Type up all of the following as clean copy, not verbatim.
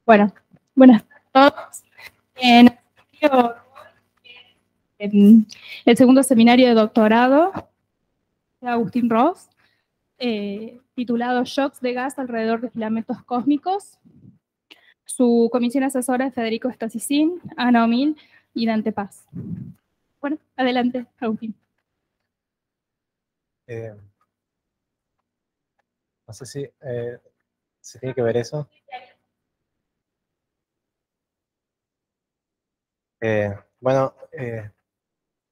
Bueno, buenas a todos. En el segundo seminario de doctorado de Agustín Ross, titulado Shocks de gas alrededor de filamentos cósmicos. Su comisión asesora es Federico Stasicin, Ana Omil y Dante Paz. Bueno, adelante, Agustín. No sé si se tiene que ver eso. Bueno,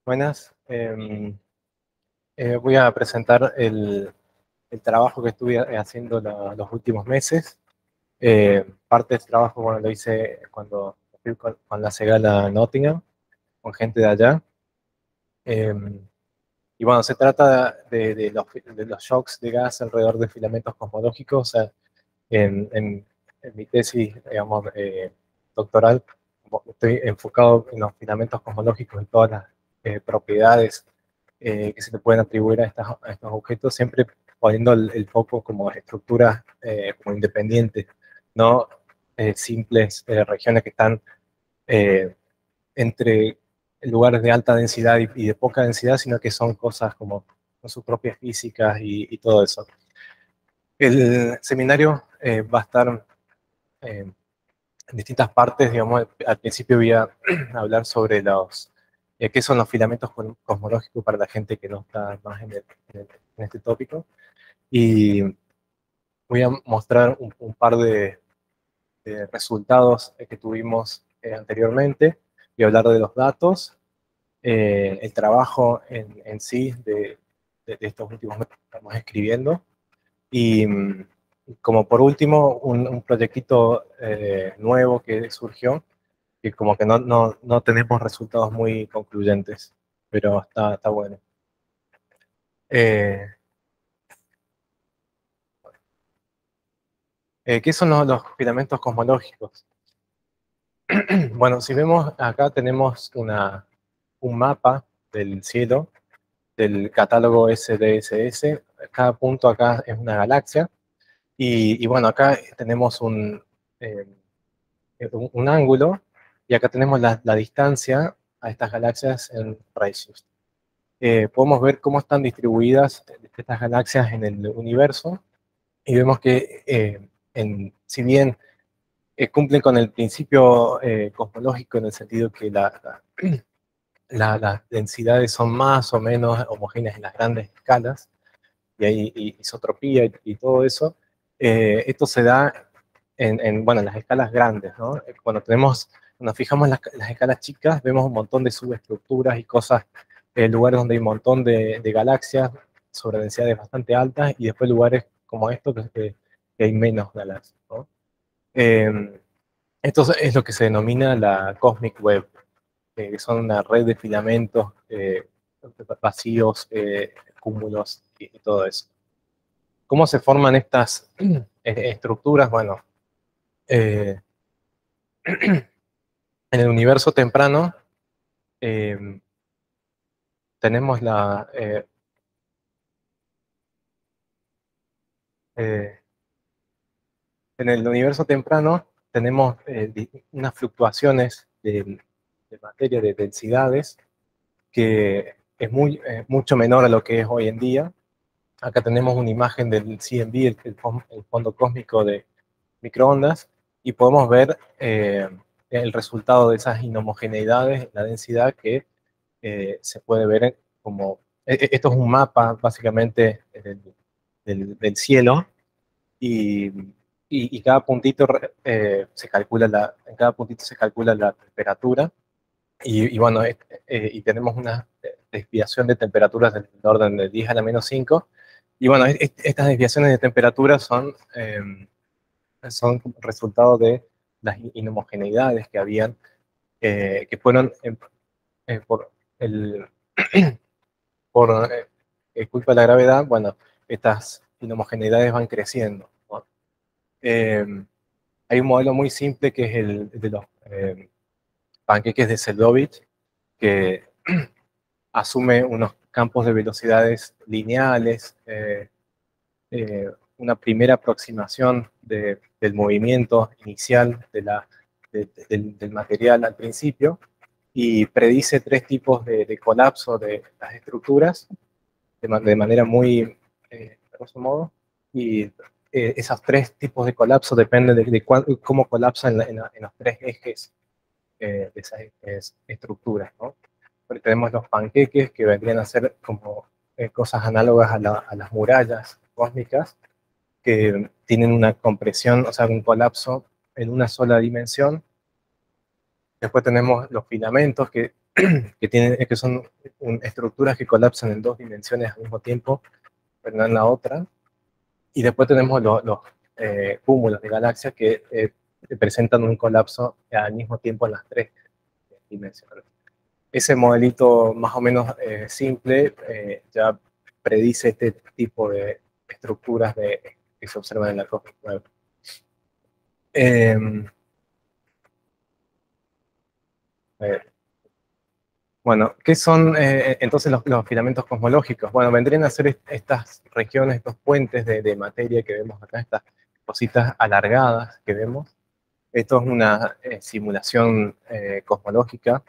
buenas. Voy a presentar el trabajo que estuve haciendo los últimos meses. Parte del trabajo, bueno, lo hice cuando fui con la Segala Nottingham, con gente de allá. Y bueno, se trata de los shocks de gas alrededor de filamentos cosmológicos. O sea, en mi tesis, digamos, doctoral, estoy enfocado en los filamentos cosmológicos y todas las propiedades que se le pueden atribuir a estos objetos, siempre poniendo el foco como estructuras como independientes, no simples regiones que están entre lugares de alta densidad y de poca densidad, sino que son cosas como con sus propias físicas y todo eso. El seminario va a estar en distintas partes. Digamos, al principio voy a hablar sobre qué son los filamentos cosmológicos para la gente que no está más en este tópico. Y voy a mostrar un par de resultados que tuvimos anteriormente. Voy a hablar de los datos, el trabajo en sí de estos últimos meses que estamos escribiendo. Y como por último, un proyectito nuevo que surgió, que como que no tenemos resultados muy concluyentes, pero está bueno. ¿Qué son los filamentos cosmológicos? Bueno, si vemos acá tenemos un mapa del cielo, del catálogo SDSS. Cada punto acá es una galaxia. Y bueno, acá tenemos un ángulo, y acá tenemos la distancia a estas galaxias en ratios. Podemos ver cómo están distribuidas estas galaxias en el universo, y vemos que si bien cumplen con el principio cosmológico, en el sentido que las densidades son más o menos homogéneas en las grandes escalas, y hay isotropía y todo eso, esto se da bueno, en las escalas grandes, ¿no? Cuando nos fijamos en las escalas chicas, vemos un montón de subestructuras y cosas, lugares donde hay un montón de galaxias sobre densidades bastante altas, y después lugares como estos que hay menos galaxias, ¿no? Esto es lo que se denomina la Cosmic Web, que son una red de filamentos vacíos, cúmulos y todo eso. ¿Cómo se forman estas estructuras? Bueno, en el universo temprano tenemos en el universo temprano tenemos unas fluctuaciones de materia, de densidades, que es mucho menor a lo que es hoy en día. Acá tenemos una imagen del CMB, el fondo cósmico de microondas, y podemos ver el resultado de esas inhomogeneidades, la densidad que se puede ver como... Esto es un mapa, básicamente, del cielo, y, y cada puntito en cada puntito se calcula la temperatura, y bueno, y tenemos una desviación de temperaturas del orden de 10 a la menos 5, y bueno, estas desviaciones de temperatura son resultado de las inhomogeneidades que habían, que fueron por por culpa de la gravedad. Bueno, estas inhomogeneidades van creciendo, ¿no? Hay un modelo muy simple que es el de los panqueques de Seldovich, que asume unos campos de velocidades lineales, una primera aproximación del movimiento inicial del material al principio, y predice 3 tipos de colapso de las estructuras de manera muy, grosso modo, y esos 3 tipos de colapso dependen de cómo colapsan en los 3 ejes de esas estructuras, ¿no? Porque tenemos los panqueques, que vendrían a ser como cosas análogas a las murallas cósmicas, que tienen una compresión, o sea, un colapso en una sola dimensión. Después tenemos los filamentos, que son estructuras que colapsan en 2 dimensiones al mismo tiempo, pero no en la otra. Y después tenemos los cúmulos de galaxias, que presentan un colapso al mismo tiempo en las 3 dimensiones. Ese modelito más o menos simple ya predice este tipo de estructuras que se observan en la Cosmic Web. Bueno, ¿qué son entonces los filamentos cosmológicos? Bueno, vendrían a ser estas regiones, estos puentes de materia que vemos acá, estas cositas alargadas que vemos. Esto es una simulación cosmológica,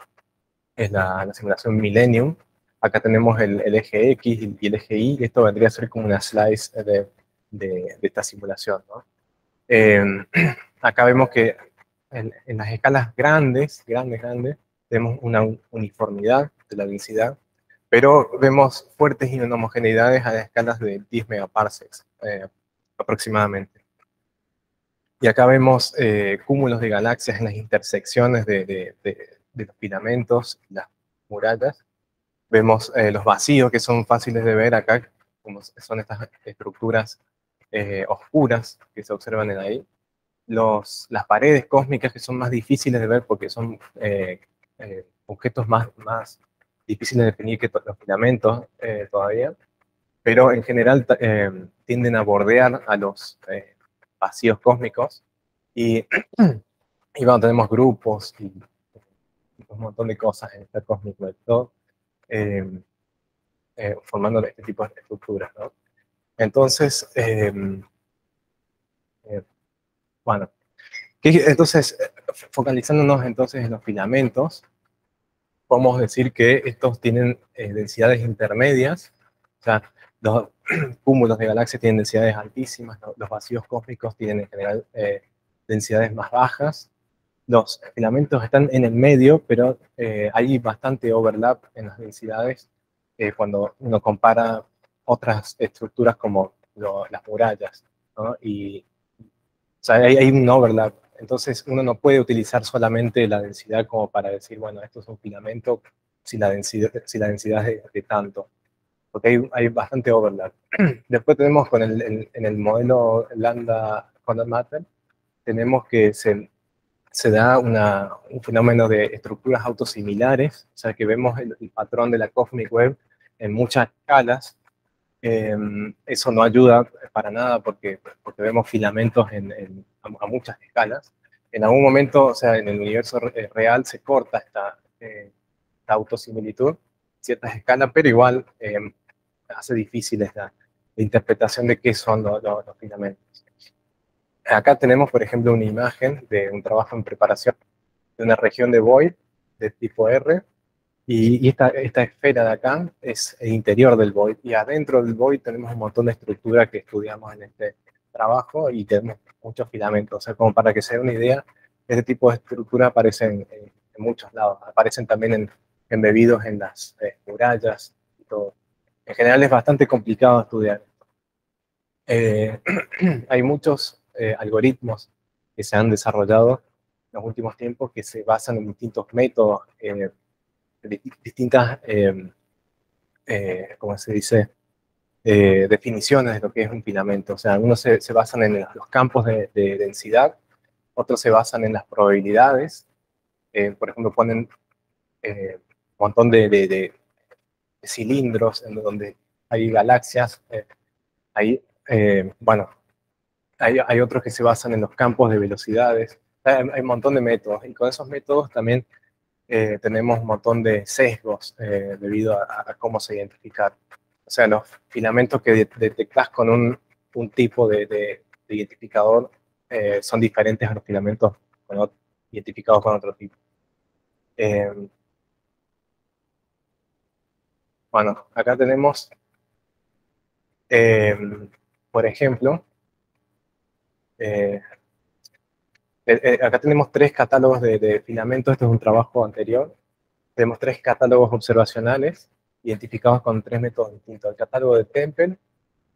es la simulación Millennium. Acá tenemos el eje X y el eje Y, y esto vendría a ser como una slice de esta simulación, ¿no? Acá vemos que en las escalas grandes, tenemos una uniformidad de la densidad, pero vemos fuertes inhomogeneidades a escalas de 10 megaparsecs aproximadamente. Y acá vemos cúmulos de galaxias en las intersecciones de los filamentos y las murallas. Vemos los vacíos, que son fáciles de ver acá, como son estas estructuras oscuras que se observan en ahí. Las paredes cósmicas, que son más difíciles de ver porque son objetos más difíciles de definir que los filamentos todavía, pero en general tienden a bordear a los vacíos cósmicos, y bueno, tenemos grupos y un montón de cosas en esta Cosmic Web, todo formando este tipo de estructuras, ¿no? Entonces, bueno, entonces, focalizándonos entonces en los filamentos, podemos decir que estos tienen densidades intermedias, o sea, los cúmulos de galaxias tienen densidades altísimas, los vacíos cósmicos tienen en general densidades más bajas. Los filamentos están en el medio, pero hay bastante overlap en las densidades cuando uno compara otras estructuras como las murallas, ¿no? Y, o sea, hay un overlap. Entonces uno no puede utilizar solamente la densidad como para decir, bueno, esto es un filamento si la densidad es de tanto, porque hay bastante overlap. Después tenemos en el modelo Lambda Condor Matter, tenemos que se da un fenómeno de estructuras autosimilares, o sea que vemos el patrón de la Cosmic Web en muchas escalas. Eso no ayuda para nada porque vemos filamentos a muchas escalas. En algún momento, o sea, en el universo real se corta esta autosimilitud, ciertas escalas, pero igual hace difícil la interpretación de qué son los filamentos. Acá tenemos, por ejemplo, una imagen de un trabajo en preparación de una región de Void de tipo R, y esta esfera de acá es el interior del Void, y adentro del Void tenemos un montón de estructuras que estudiamos en este trabajo, y tenemos muchos filamentos. O sea, como para que se dé una idea, este tipo de estructuras aparecen en muchos lados, aparecen también embebidos en las murallas y todo. En general es bastante complicado estudiar. Hay muchos algoritmos que se han desarrollado en los últimos tiempos que se basan en distintos métodos, distintas, ¿cómo se dice? Definiciones de lo que es un filamento. O sea, algunos se basan en los campos de densidad, otros se basan en las probabilidades. Por ejemplo, ponen un montón de cilindros en donde hay galaxias. Bueno, hay otros que se basan en los campos de velocidades. Hay un montón de métodos, y con esos métodos también tenemos un montón de sesgos debido a cómo se identifican. O sea, los filamentos que detectas con un un tipo de identificador son diferentes a los filamentos identificados con otro tipo. Bueno, acá tenemos, por ejemplo, acá tenemos 3 catálogos de filamentos. Esto es un trabajo anterior. Tenemos 3 catálogos observacionales identificados con 3 métodos distintos: el catálogo de Temple,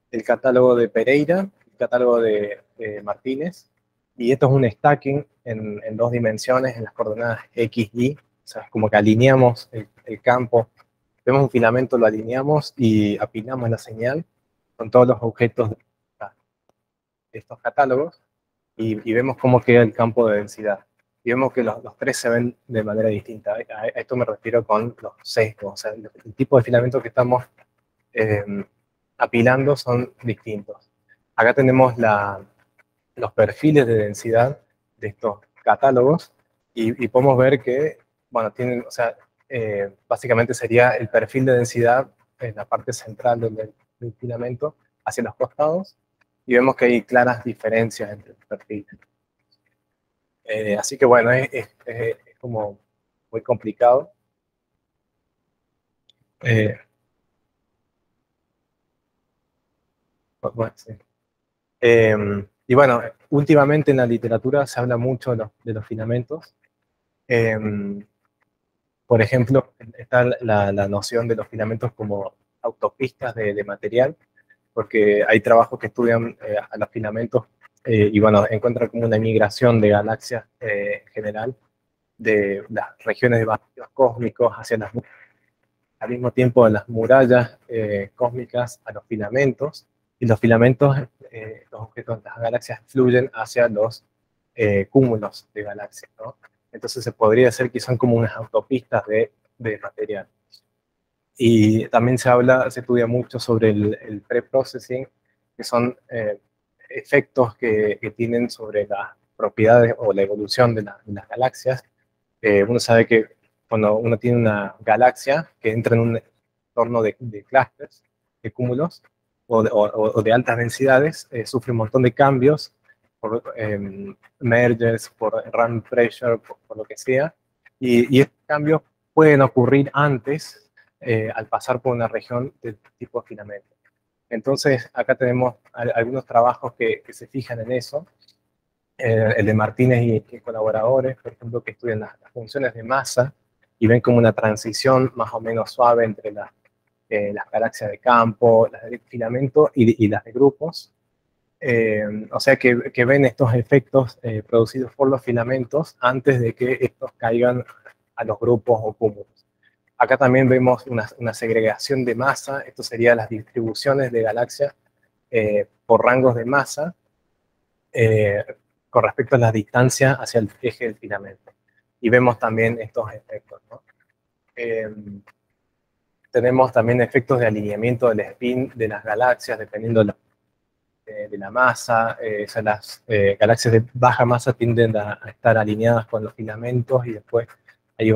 el catálogo de Pereira, el catálogo de Martínez. Y esto es un stacking en 2 dimensiones, en las coordenadas X, Y. O sea, es como que alineamos el campo. Vemos un filamento, lo alineamos y apilamos la señal con todos los objetos de estos catálogos y vemos cómo queda el campo de densidad. Y vemos que los 3 se ven de manera distinta. A esto me refiero con los sesgos. O sea, el tipo de filamento que estamos apilando son distintos. Acá tenemos los perfiles de densidad de estos catálogos y podemos ver que, bueno, tienen, o sea, básicamente sería el perfil de densidad en la parte central del filamento hacia los costados, y vemos que hay claras diferencias entre los perfiles. Así que bueno, es como muy complicado. Bueno, sí. Y bueno, últimamente en la literatura se habla mucho de los filamentos. Por ejemplo, está la noción de los filamentos como autopistas de material, porque hay trabajos que estudian a los filamentos y bueno, encuentran como una migración de galaxias en general, de las regiones de vacíos cósmicos hacia al mismo tiempo de las murallas cósmicas a los filamentos, y los filamentos, los objetos de las galaxias fluyen hacia los cúmulos de galaxias, ¿no? Entonces se podría decir que son como unas autopistas de material. Y también se estudia mucho sobre el pre-processing, que son efectos que tienen sobre las propiedades o la evolución de las galaxias. Uno sabe que cuando uno tiene una galaxia que entra en un entorno de clústeres, de cúmulos, o de altas densidades, sufre un montón de cambios por mergers, por run pressure, por lo que sea, y estos cambios pueden ocurrir antes al pasar por una región de tipo filamento. Entonces, acá tenemos algunos trabajos que se fijan en eso. El de Martínez y colaboradores, por ejemplo, que estudian las funciones de masa y ven como una transición más o menos suave entre las galaxias de campo, las de filamento y las de grupos. O sea que ven estos efectos producidos por los filamentos antes de que estos caigan a los grupos o cúmulos. Acá también vemos una segregación de masa. Esto serían las distribuciones de galaxias por rangos de masa con respecto a la distancia hacia el eje del filamento. Y vemos también estos efectos, ¿no? Tenemos también efectos de alineamiento del spin de las galaxias dependiendo de la masa. O sea, las galaxias de baja masa tienden a estar alineadas con los filamentos, y después hay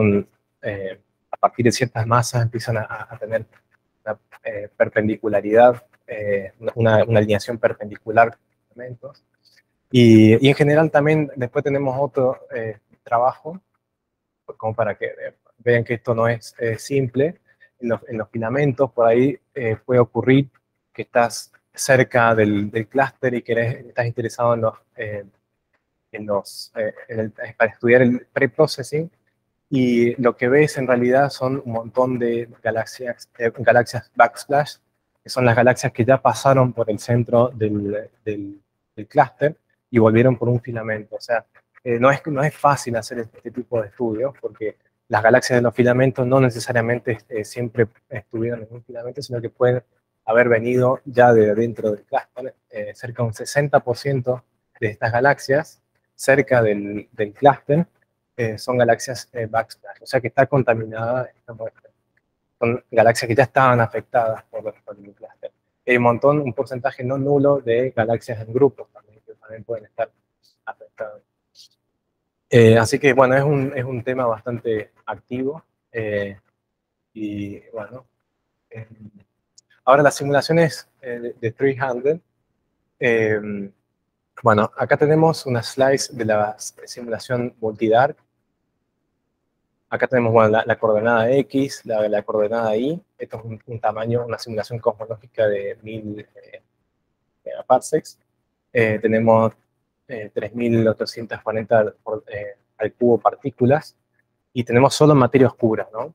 a partir de ciertas masas empiezan a tener una perpendicularidad, una alineación perpendicular con los filamentos. Y en general también después tenemos otro trabajo, como para que vean que esto no es simple. En los filamentos, por ahí puede ocurrir que estás cerca del clúster y estás interesado para estudiar el pre-processing, y lo que ves en realidad son un montón de galaxias backsplash, que son las galaxias que ya pasaron por el centro del clúster y volvieron por un filamento. O sea, no es fácil hacer este tipo de estudios, porque las galaxias de los filamentos no necesariamente siempre estuvieron en un filamento, sino que pueden haber venido ya de dentro del clúster. Cerca de un 60% de estas galaxias cerca del clúster son galaxias backsplash, o sea que está contaminada esta muestra. Son galaxias que ya estaban afectadas por el clúster. Hay un porcentaje no nulo de galaxias en grupos también, que también pueden estar afectadas. Así que bueno, es un tema bastante activo. Y bueno, ahora las simulaciones de 300 Bueno, acá tenemos una slice de la simulación multidark. Acá tenemos, bueno, la coordenada X, la coordenada Y. Esto es un tamaño, una simulación cosmológica de 1000 megaparsecs. Tenemos 3840 al cubo partículas. Y tenemos solo materia oscura, ¿no?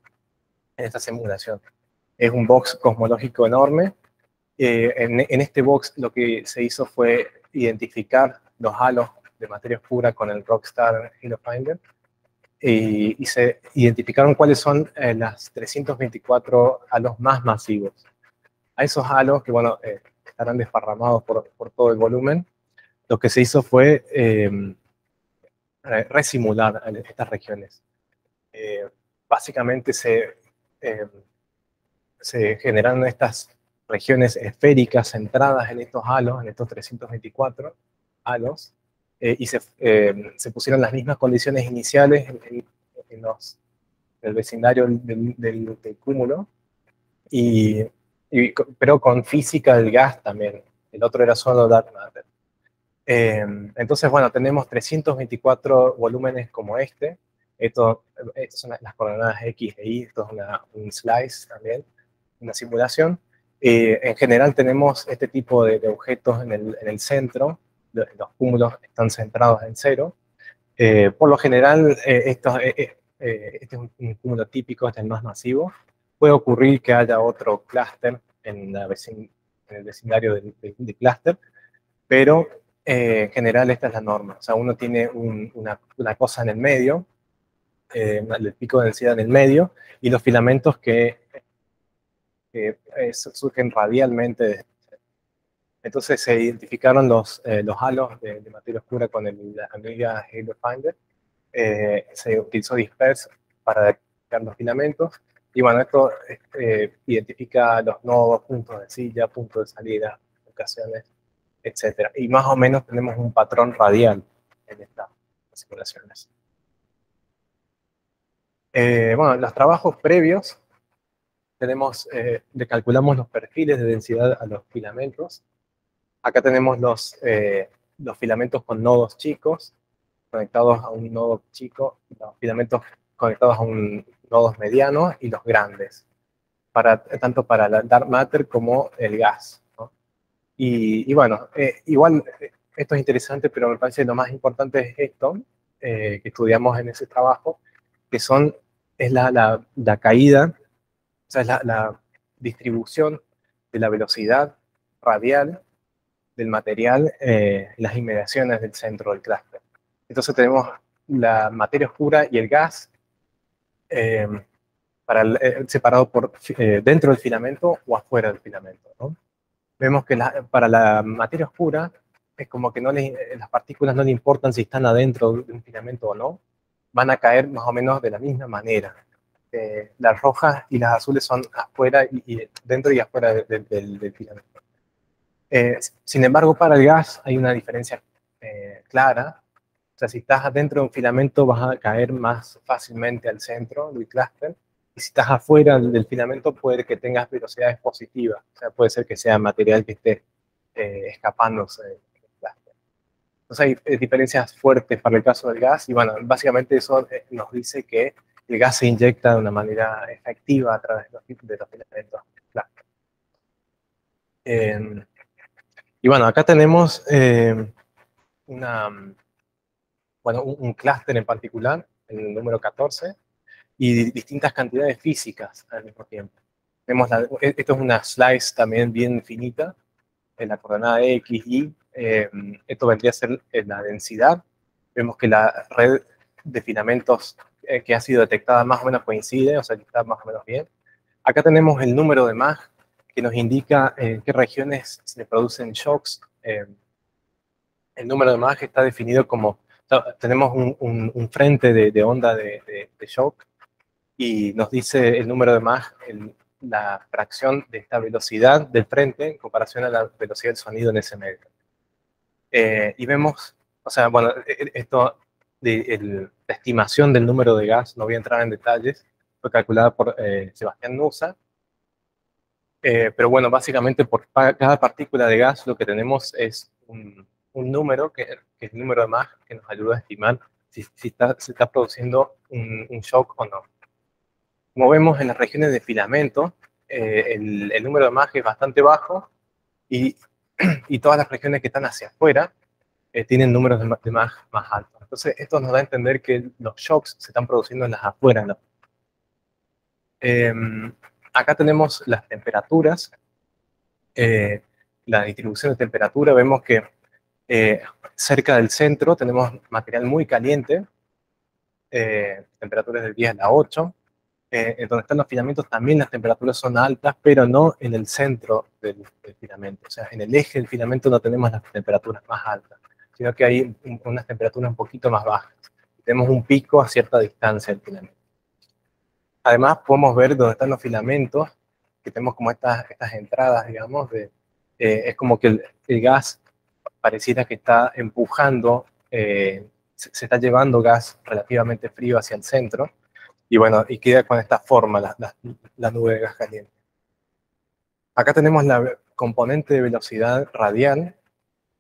En esta simulación. Es un box cosmológico enorme. En este box lo que se hizo fue identificar los halos de materia oscura con el Rockstar Halo Finder y se identificaron cuáles son las 324 halos más masivos. A esos halos, que bueno, estarán desparramados por todo el volumen, lo que se hizo fue resimular estas regiones. Básicamente eh, se generaron estas regiones esféricas centradas en estos halos, en estos 324 halos, y se pusieron las mismas condiciones iniciales en el vecindario del cúmulo, pero con física del gas también. El otro era solo dark matter. Entonces, bueno, tenemos 324 volúmenes como este. Estas son las coordenadas X e Y. Esto es un slice también, una simulación. En general tenemos este tipo de objetos en el centro. Los cúmulos están centrados en cero. Por lo general, este es un cúmulo típico, este es el más masivo. Puede ocurrir que haya otro clúster en el vecindario del clúster, pero en general esta es la norma. O sea, uno tiene una cosa en el medio, el pico de densidad en el medio, y los filamentos que surgen radialmente. Entonces se identificaron los halos de materia oscura con la amiga Halo Finder. Se utilizó disperse para detectar los filamentos. Y bueno, esto identifica los nodos, puntos de silla, puntos de salida, ocasiones, etc. Y más o menos tenemos un patrón radial en estas simulaciones. Bueno, los trabajos previos, le calculamos los perfiles de densidad a los filamentos. Acá tenemos los filamentos con nodos chicos, conectados a un nodo chico, los filamentos conectados a un nodos medianos y los grandes, tanto para la dark matter como el gas, ¿no? Y bueno, igual esto es interesante, pero me parece lo más importante es esto, que estudiamos en ese trabajo, que es la caída, o sea, es la distribución de la velocidad radial del material en las inmediaciones del centro del clúster. Entonces tenemos la materia oscura y el gas separado dentro del filamento o afuera del filamento, ¿no? Vemos que para la materia oscura es como que las partículas no le importan si están adentro de un filamento o no, van a caer más o menos de la misma manera. Las rojas y las azules son afuera y dentro y afuera del filamento. Sin embargo, para el gas hay una diferencia clara. O sea, si estás adentro de un filamento vas a caer más fácilmente al centro del clúster, y si estás afuera del filamento puede que tengas velocidades positivas. O sea, puede ser que sea material que esté escapándose del clúster. Entonces hay diferencias fuertes para el caso del gas, y bueno, básicamente eso nos dice que el gas se inyecta de una manera efectiva a través de los filamentos del clúster. Y bueno, acá tenemos un clúster en particular, el número 14, y distintas cantidades físicas al mismo tiempo. Esto es una slice también bien finita, en la coordenada X, Y. Esto vendría a ser la densidad. Vemos que la red de filamentos que ha sido detectada más o menos coincide, o sea que está más o menos bien. Acá tenemos el número de Mach, que nos indica en qué regiones se producen shocks. El número de Mach está definido como, tenemos un frente de onda de shock, y nos dice el número de Mach, la fracción de esta velocidad del frente en comparación a la velocidad del sonido en ese medio. Y vemos, o sea, bueno, la estimación del número de gas, no voy a entrar en detalles, fue calculada por Sebastián Nusa, Pero bueno, básicamente por cada partícula de gas lo que tenemos es un número, que es el número de Mach, que nos ayuda a estimar si se está produciendo un shock o no. Como vemos en las regiones de filamento, el número de Mach es bastante bajo y, y todas las regiones que están hacia afuera tienen números de Mach más altos. Entonces esto nos da a entender que los shocks se están produciendo en las afueras, ¿no? Acá tenemos las temperaturas, la distribución de temperatura. Vemos que cerca del centro tenemos material muy caliente, temperaturas del 10 a la 8. En donde están los filamentos también las temperaturas son altas, pero no en el centro del filamento. O sea, en el eje del filamento no tenemos las temperaturas más altas, sino que hay unas temperaturas un poquito más bajas. Tenemos un pico a cierta distancia del filamento. Además, podemos ver dónde están los filamentos, que tenemos como estas entradas, digamos, es como que el gas pareciera que está empujando, se está llevando gas relativamente frío hacia el centro, y bueno, y queda con esta forma la nube de gas caliente. Acá tenemos la componente de velocidad radial,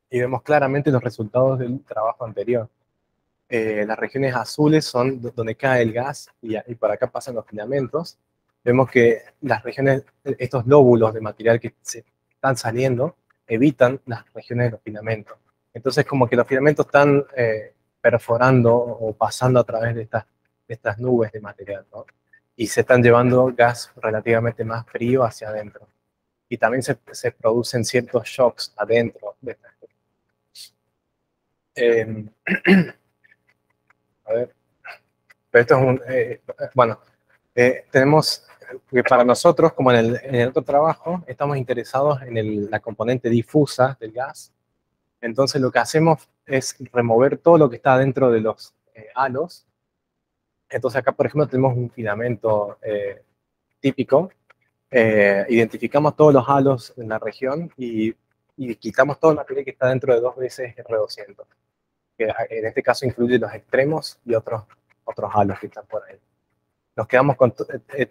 y vemos claramente los resultados del trabajo anterior. Las regiones azules son donde cae el gas y por acá pasan los filamentos. Vemos que las regiones, estos lóbulos de material que se están saliendo, evitan las regiones de los filamentos. Entonces como que los filamentos están perforando o pasando a través de estas nubes de material, ¿no? Y se están llevando gas relativamente más frío hacia adentro. Y también se producen ciertos shocks adentro de estas nubes. A ver, pero esto es bueno, tenemos que para nosotros, como en el otro trabajo, estamos interesados en la componente difusa del gas. Entonces lo que hacemos es remover todo lo que está dentro de los halos. Entonces acá, por ejemplo, tenemos un filamento típico. Identificamos todos los halos en la región y quitamos todo el material que está dentro de 2 veces R200. Que en este caso incluye los extremos y otros halos que están por ahí. Nos quedamos con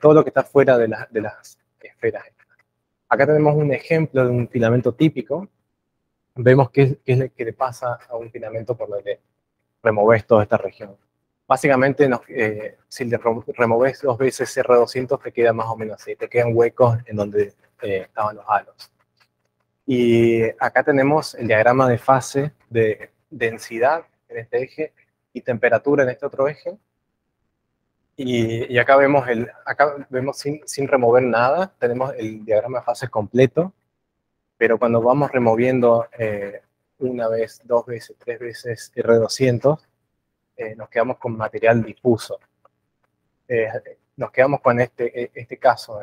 todo lo que está fuera de las esferas. Acá tenemos un ejemplo de un filamento típico. Vemos qué es lo que le pasa a un filamento por donde removes toda esta región. Básicamente, si le removes 2 veces R200, te queda más o menos así. Te quedan huecos en donde estaban los halos. Y acá tenemos el diagrama de fase de densidad en este eje y temperatura en este otro eje. Y acá vemos, sin remover nada, tenemos el diagrama de fase completo, pero cuando vamos removiendo 1 vez, 2 veces, 3 veces R200, nos quedamos con material difuso. Nos quedamos con este caso.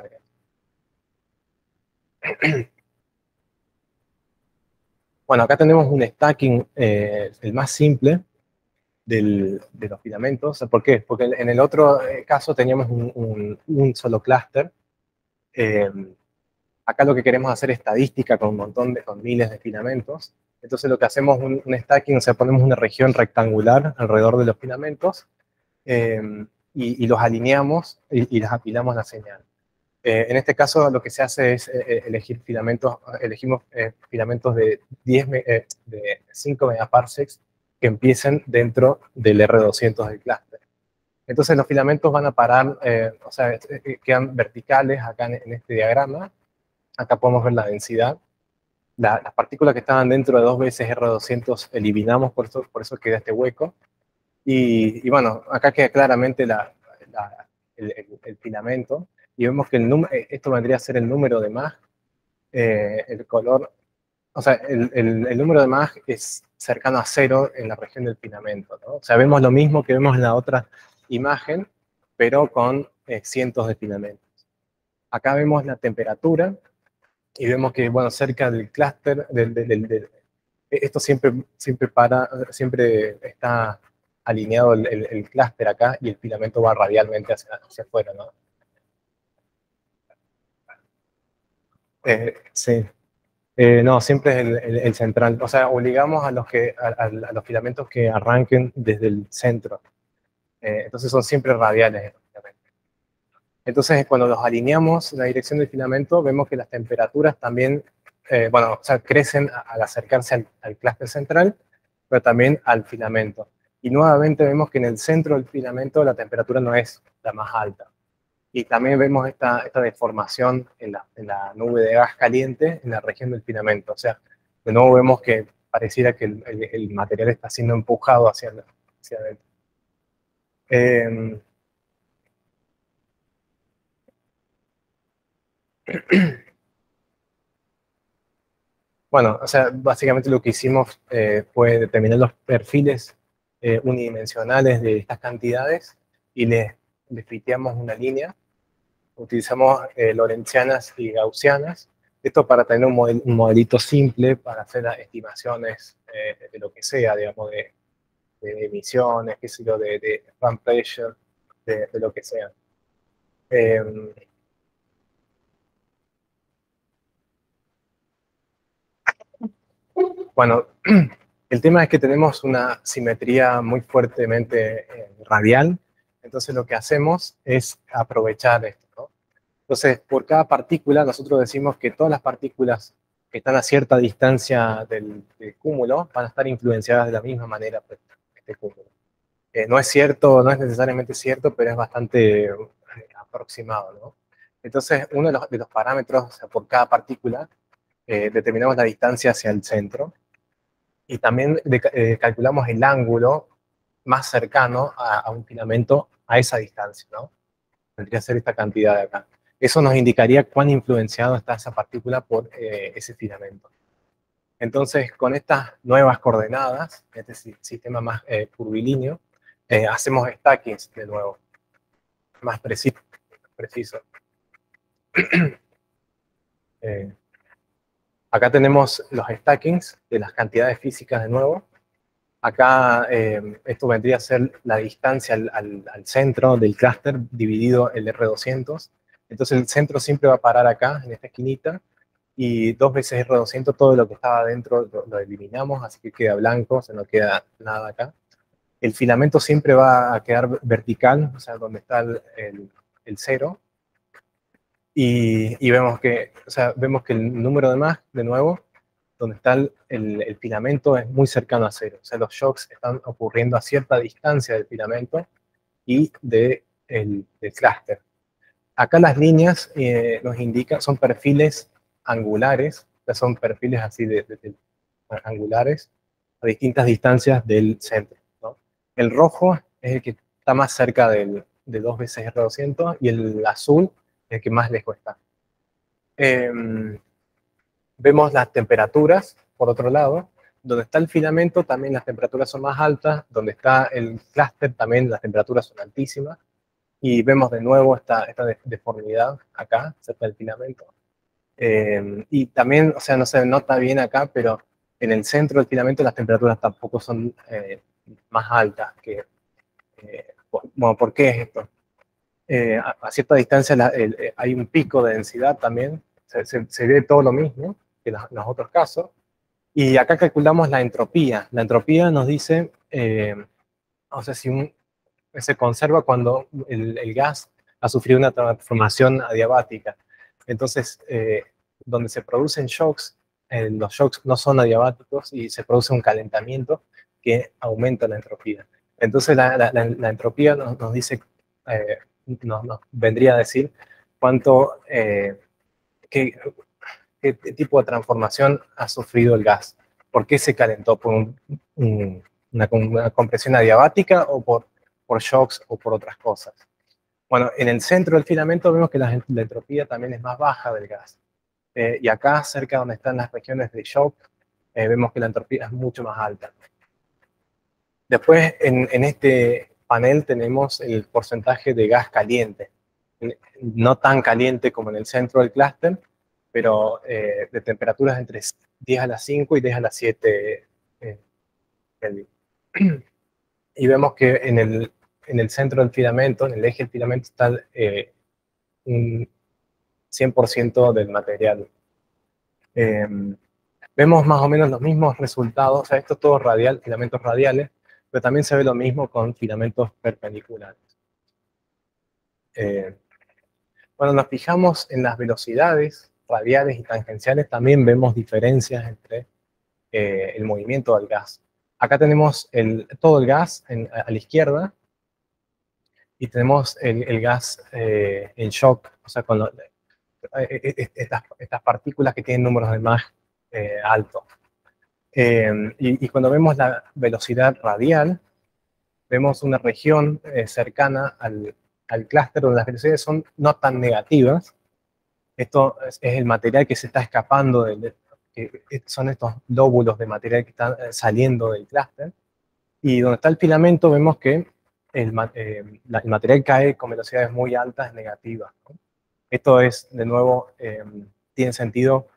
Bueno, acá tenemos un stacking, el más simple, de los filamentos. ¿Por qué? Porque en el otro caso teníamos un solo clúster. Acá lo que queremos hacer es estadística con con miles de filamentos. Entonces lo que hacemos un stacking, o sea, ponemos una región rectangular alrededor de los filamentos y los alineamos y les apilamos la señal. En este caso lo que se hace es elegimos filamentos de 5 megaparsecs que empiecen dentro del R200 del clúster. Entonces los filamentos van a parar, o sea, quedan verticales acá en este diagrama. Acá podemos ver la densidad. Las partículas que estaban dentro de 2 veces R200 eliminamos, por eso queda este hueco. Y bueno, acá queda claramente el filamento. Y vemos que esto vendría a ser el número de Mach. El color, o sea, el número de Mach es cercano a 0 en la región del filamento, ¿no? O sea, vemos lo mismo que vemos en la otra imagen, pero con cientos de filamentos. Acá vemos la temperatura y vemos que, bueno, cerca del clúster, esto siempre está alineado el clúster acá y el filamento va radialmente hacia afuera, ¿no? Sí. No, siempre es el central. O sea, obligamos a los filamentos que arranquen desde el centro. Entonces son siempre radiales. Entonces, cuando los alineamos en la dirección del filamento, vemos que las temperaturas también, o sea, crecen al acercarse al clúster central, pero también al filamento. Y nuevamente vemos que en el centro del filamento la temperatura no es la más alta. Y también vemos esta deformación en la nube de gas caliente en la región del filamento. O sea, de nuevo vemos que pareciera que el material está siendo empujado hacia adentro. Bueno, o sea, básicamente lo que hicimos fue determinar los perfiles unidimensionales de estas cantidades y les fiteamos una línea. Utilizamos lorentzianas y gaussianas. Esto para tener un modelito simple para hacer las estimaciones de lo que sea, digamos, de emisiones, qué sé yo, de run pressure, de lo que sea. Bueno, el tema es que tenemos una simetría muy fuertemente radial, entonces lo que hacemos es aprovechar esto, ¿no? Entonces, por cada partícula, nosotros decimos que todas las partículas que están a cierta distancia del cúmulo van a estar influenciadas de la misma manera por este cúmulo. No es cierto, no es necesariamente cierto, pero es bastante aproximado, ¿no? Entonces, uno de los parámetros, o sea, por cada partícula, determinamos la distancia hacia el centro y también calculamos el ángulo más cercano a un filamento a esa distancia, ¿no? Tendría que ser esta cantidad de acá. Eso nos indicaría cuán influenciado está esa partícula por ese filamento. Entonces, con estas nuevas coordenadas, este sistema más curvilíneo, hacemos stackings de nuevo, más preciso. Acá tenemos los stackings de las cantidades físicas de nuevo. Acá esto vendría a ser la distancia al centro del clúster dividido el R200. Entonces el centro siempre va a parar acá, en esta esquinita, y 2 veces R200, todo lo que estaba adentro lo eliminamos, así que queda blanco, o sea, no queda nada acá. El filamento siempre va a quedar vertical, o sea, donde está el cero. Y vemos que, o sea, vemos que el número de Mach, de nuevo, donde está el filamento es muy cercano a cero. O sea, los shocks están ocurriendo a cierta distancia del filamento y del clúster. Acá las líneas nos indican, son perfiles angulares, o sea, son perfiles así angulares a distintas distancias del centro, ¿no? El rojo es el que está más cerca de 2 veces R200 y el azul es el que más lejos está. Vemos las temperaturas, por otro lado. Donde está el filamento también las temperaturas son más altas, donde está el clúster también las temperaturas son altísimas, y vemos de nuevo esta deformidad acá, cerca del filamento. Y también, o sea, no se nota bien acá, pero en el centro del filamento las temperaturas tampoco son más altas que... bueno, ¿por qué es esto? A cierta distancia hay un pico de densidad también, se ve todo lo mismo que en los otros casos, y acá calculamos la entropía. La entropía nos dice, o sea, si se conserva cuando el gas ha sufrido una transformación adiabática. Entonces, donde se producen shocks, los shocks no son adiabáticos y se produce un calentamiento que aumenta la entropía. Entonces, la entropía nos dice, nos vendría a decir cuánto, qué tipo de transformación ha sufrido el gas. ¿Por qué se calentó? ¿Por una compresión adiabática o por shocks o por otras cosas? Bueno, en el centro del filamento vemos que la entropía también es más baja del gas. Y acá, cerca donde están las regiones de shock, vemos que la entropía es mucho más alta. Después, en este panel tenemos el porcentaje de gas caliente. No tan caliente como en el centro del clúster, pero de temperaturas entre 10 a la 5 y 10 a la 7 Kelvin. Y vemos que en el centro del filamento, en el eje del filamento, está un 100% del material. Vemos más o menos los mismos resultados, o sea, esto es todo radial, filamentos radiales, pero también se ve lo mismo con filamentos perpendiculares. Cuando nos fijamos en las velocidades radiales y tangenciales, también vemos diferencias entre el movimiento del gas. Acá tenemos todo el gas a la izquierda, y tenemos el gas en shock, o sea, estas partículas que tienen números de Mach altos. Y cuando vemos la velocidad radial, vemos una región cercana al clúster donde las velocidades son no tan negativas. Esto es el material que se está escapando, son estos lóbulos de material que están saliendo del clúster. Y donde está el filamento vemos que el material cae con velocidades muy altas negativas, ¿no? Esto es, de nuevo, tiene sentido,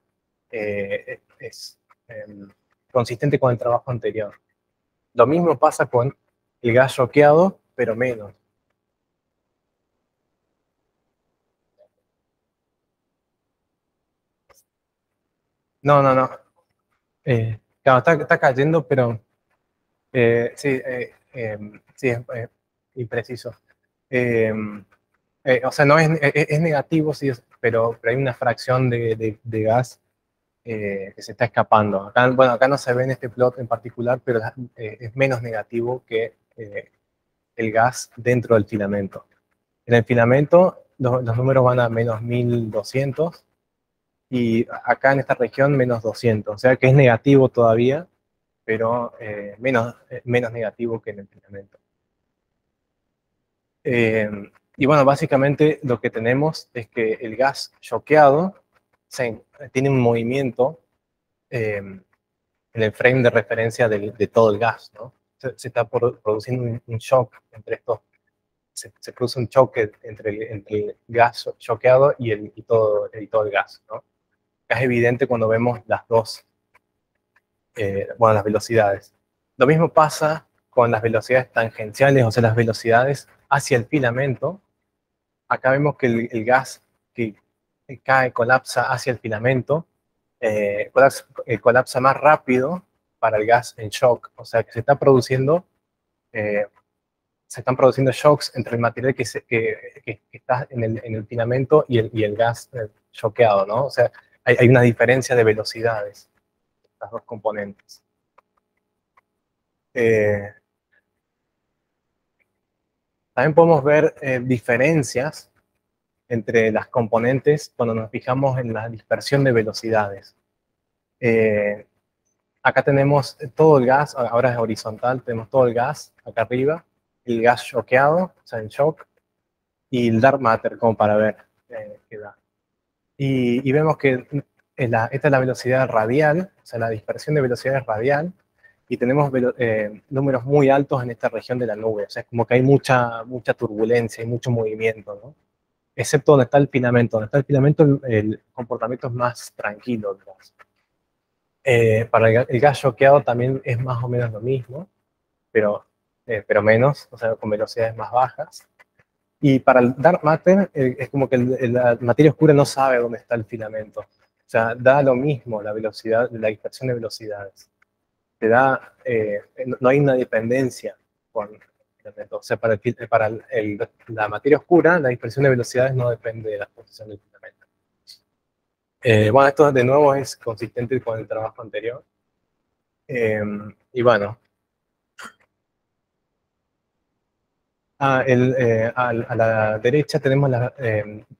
es consistente con el trabajo anterior. Lo mismo pasa con el gas choqueado, pero menos. No, no, no. Claro, está cayendo, pero sí, sí, es impreciso. O sea, no es negativo, sí, pero hay una fracción de gas que se está escapando. Acá, bueno, acá no se ve en este plot en particular, pero es menos negativo que el gas dentro del filamento. En el filamento los números van a menos 1200 y acá en esta región menos 200. O sea que es negativo todavía, pero menos negativo que en el filamento. Y bueno, básicamente lo que tenemos es que el gas choqueado tiene un movimiento en el frame de referencia de todo el gas, ¿no? Se está produciendo un shock entre estos, se produce un choque entre el gas choqueado y todo el gas, ¿no? Es evidente cuando vemos las dos, bueno, las velocidades. Lo mismo pasa con las velocidades tangenciales, o sea, las velocidades hacia el filamento. Acá vemos que el gas que cae, colapsa hacia el filamento, colapsa más rápido para el gas en shock. O sea, que se están produciendo shocks entre el material que está en el filamento y el gas choqueado, ¿no? O sea, hay una diferencia de velocidades, las dos componentes. También podemos ver diferencias entre las componentes cuando nos fijamos en la dispersión de velocidades. Acá tenemos todo el gas, ahora es horizontal, tenemos todo el gas acá arriba, el gas choqueado, o sea, en shock, y el dark matter, como para ver qué da. Y vemos que esta es la velocidad radial, o sea, la dispersión de velocidades radial, y tenemos números muy altos en esta región de la nube, o sea, es como que hay mucha turbulencia y mucho movimiento, ¿no? Excepto donde está el filamento. Donde está el filamento, el comportamiento es más tranquilo, digamos. Para el gas choqueado también es más o menos lo mismo, pero menos, o sea, con velocidades más bajas. Y para el dark matter, es como que la materia oscura no sabe dónde está el filamento. O sea, da lo mismo la velocidad, la dispersión de velocidades. No hay una dependencia con el filamento. O sea, para la materia oscura, la dispersión de velocidades no depende de la posición del filamento. Bueno, esto de nuevo es consistente con el trabajo anterior. Y bueno. A la derecha tenemos las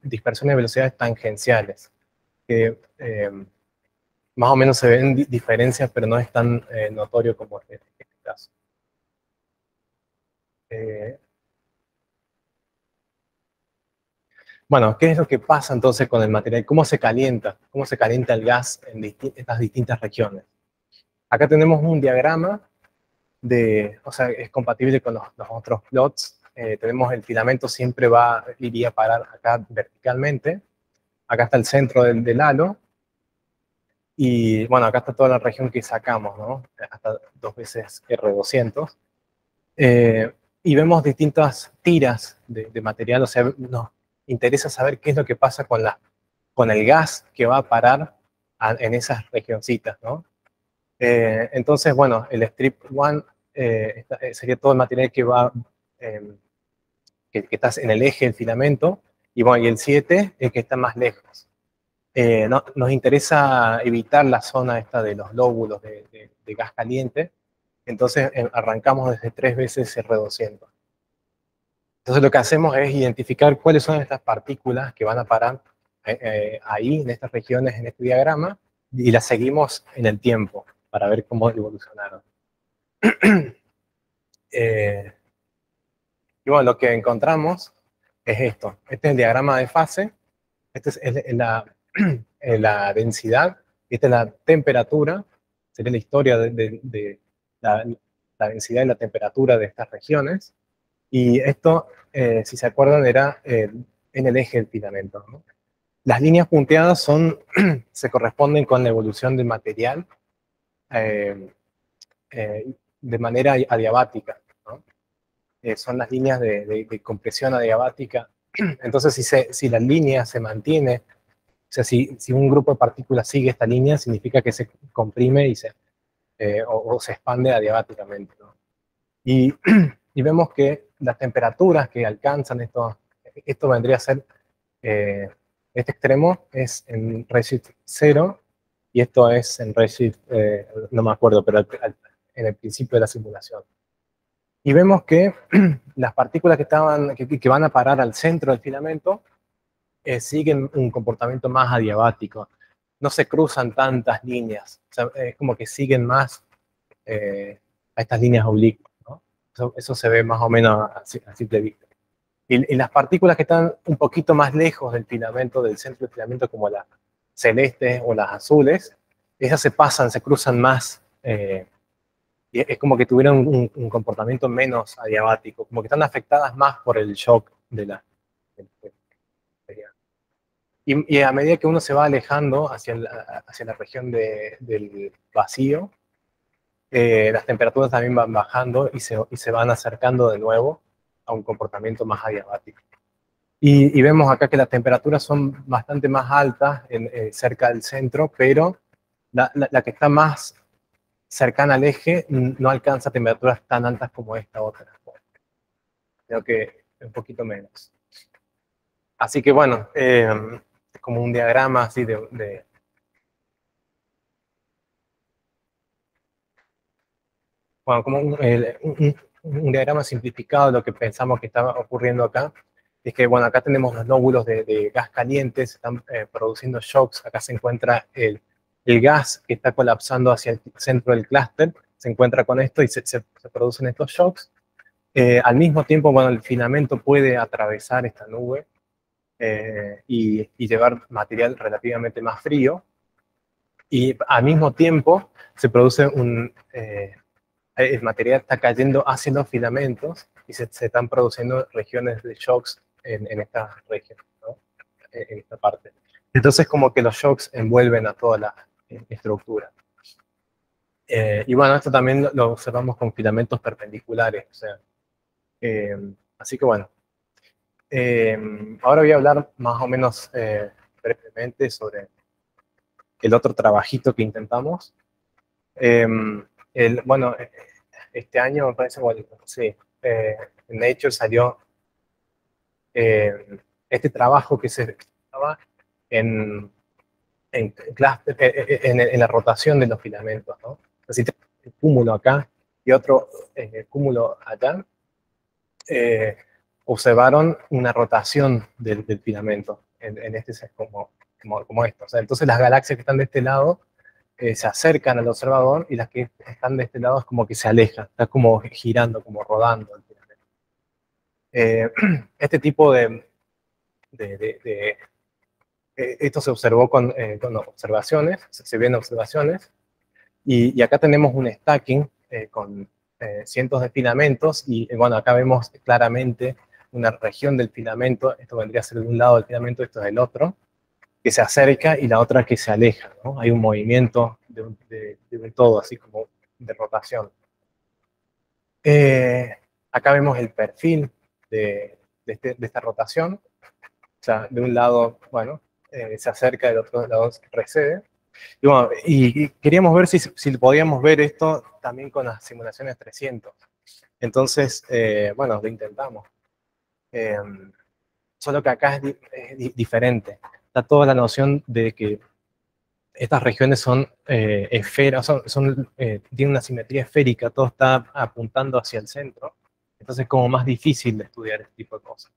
dispersiones de velocidades tangenciales, que más o menos se ven diferencias, pero no es tan notorio como en este caso. Bueno, ¿qué es lo que pasa entonces con el material? ¿Cómo se calienta? ¿Cómo se calienta el gas en estas distintas regiones? Acá tenemos un diagrama o sea, es compatible con los otros plots. Tenemos el filamento siempre iría a parar acá verticalmente. Acá está el centro del halo. Y bueno, acá está toda la región que sacamos, ¿no? Hasta 2 veces R200. Y vemos distintas tiras de material, o sea, nos interesa saber qué es lo que pasa con el gas que va a parar en esas regioncitas, ¿no? Entonces, bueno, el strip 1 sería todo el material que está en el eje del filamento, Y bueno, y el 7 es que está más lejos. Nos interesa evitar la zona esta de los lóbulos de gas caliente, entonces arrancamos desde 3 veces R200. Entonces lo que hacemos es identificar cuáles son estas partículas que van a parar ahí, en estas regiones, en este diagrama, y las seguimos en el tiempo para ver cómo evolucionaron. Y bueno, lo que encontramos es esto. Este es el diagrama de fase, esta es la densidad, y esta es la temperatura, sería la historia de la densidad y la temperatura de estas regiones. Y esto, si se acuerdan, era en el eje del filamento, ¿no? Las líneas punteadas se corresponden con la evolución del material de manera adiabática, ¿no? Son las líneas de compresión adiabática. Entonces, si la línea se mantiene, o sea, si un grupo de partículas sigue esta línea, significa que se comprime o se expande adiabáticamente, ¿no? Y vemos que las temperaturas que alcanzan esto vendría a ser, este extremo es en redshift 0, y esto es en redshift, no me acuerdo, pero en el principio de la simulación. Y vemos que las partículas que van a parar al centro del filamento siguen un comportamiento más adiabático. No se cruzan tantas líneas, o sea, es como que siguen más a estas líneas oblicuas, ¿no? Eso se ve más o menos a simple vista. Y las partículas que están un poquito más lejos del filamento, del centro del filamento, como las celestes o las azules, esas se cruzan más, y es como que tuvieran un comportamiento menos adiabático, como que están afectadas más por el shock de la... Y a medida que uno se va alejando hacia la región del vacío, las temperaturas también van bajando y se van acercando de nuevo a un comportamiento más adiabático. Y vemos acá que las temperaturas son bastante más altas cerca del centro, pero la que está más cercana al eje no alcanza temperaturas tan altas como esta otra. Creo que un poquito menos. Así que bueno, es como un diagrama así bueno, como un diagrama simplificado de lo que pensamos que estaba ocurriendo acá. Es que, bueno, acá tenemos los lóbulos de gas caliente, se están produciendo shocks. Acá se encuentra el gas que está colapsando hacia el centro del clúster, se encuentra con esto y se producen estos shocks. Al mismo tiempo, bueno, el filamento puede atravesar esta nube y llevar material relativamente más frío. Y al mismo tiempo se produce el material está cayendo hacia los filamentos y se están produciendo regiones de shocks en esta región, ¿no? En esta parte. Entonces, como que los shocks envuelven a toda la estructura. Y bueno, esto también lo observamos con filamentos perpendiculares. O sea, así que bueno. Ahora voy a hablar más o menos brevemente sobre el otro trabajito que intentamos. Bueno, este año me parece, bueno, sí, en Nature salió este trabajo que se estaba en la rotación de los filamentos, ¿no? Así tenemos un cúmulo acá y otro cúmulo allá. Observaron una rotación del filamento en este como esto. O sea, entonces las galaxias que están de este lado se acercan al observador y las que están de este lado es como que se alejan, está como girando, como rodando el filamento. Este tipo esto se observó con observaciones, se ven observaciones, y acá tenemos un stacking con cientos de filamentos, y bueno, acá vemos claramente una región del filamento, esto vendría a ser de un lado del filamento, esto es del otro, que se acerca y la otra que se aleja, ¿no? Hay un movimiento de todo, así como de rotación. Acá vemos el perfil de esta rotación, o sea, de un lado, bueno, se acerca, del otro lado recede. Y bueno, y queríamos ver si podíamos ver esto también con las simulaciones 300. Entonces, bueno, lo intentamos. solo que acá es diferente. Está toda la noción de que estas regiones son esferas, tienen una simetría esférica, todo está apuntando hacia el centro, entonces es como más difícil de estudiar este tipo de cosas.